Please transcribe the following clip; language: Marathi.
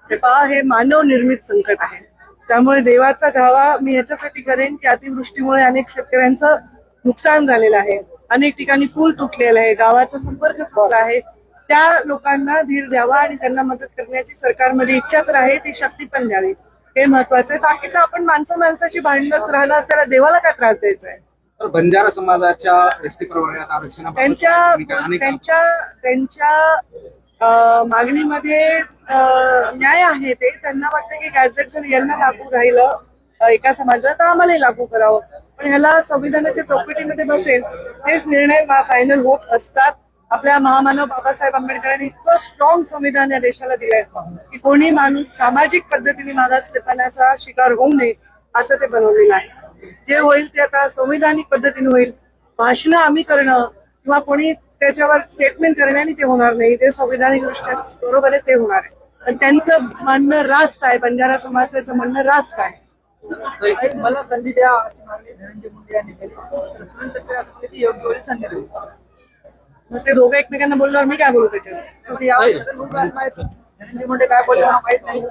हे पहा, हे मानव निर्मित संकट आहे. त्यामुळे देवाचा धावा मी याच्यासाठी करेन की अतिवृष्टीमुळे अनेक शेतकऱ्यांचं नुकसान झालेलं आहे, अनेक ठिकाणी पूल तुटलेला आहे, गावाचा संपर्क तुटला आहे. त्या लोकांना धीर द्यावा आणि त्यांना मदत करण्याची सरकारमध्ये इच्छा तर आहे, ती शक्ती पण द्यावी, हे महत्वाचं आहे. बाकीचं आपण माणसाची भांडणत राहणार, त्याला देवाला काय त्रास द्यायचा आहे. तर बंजारा समाजाच्या एसटी प्रवर्गात आरक्षणाबाबत त्यांच्या मागणीमध्ये न्याय आहे. ते त्यांना वाटतं की गॅझेट जर यांना लागू राहिलं एका समाजाला तर आम्हालाही लागू करावं, पण ह्याला संविधानाच्या चौकटीमध्ये बसेल तेच निर्णय फायनल होत असतात. आपल्या महामानव बाबासाहेब आंबेडकरांनी इतकं स्ट्रॉंग संविधान या देशाला दिलंय की कोणी माणूस सामाजिक पद्धतीने मागासलेपणाचा शिकार होऊ नये असं ते बनवलेलं आहे. जे होईल ते आता संविधानिक पद्धतीने होईल. भाषणं आम्ही करणं किंवा कोणी त्याच्यावर स्टेटमेंट करण्याने ते होणार नाही. जे संविधानिक दृष्ट्या बरोबर आहे ते होणार आहे. पण त्यांचं म्हणणं रास्त आहे, बंजारा समाजाचं म्हणणं रास्त आहे. मला संधी द्या अशी मागणी धनंजय मुंडे यांनी केली. योग्य वेळी संधी देऊ. मग ते दोघं एकमेकांना बोलल्यावर मी काय बोलू त्याच्यावर? धनंजय मुंडे काय बोलले माहित नाही.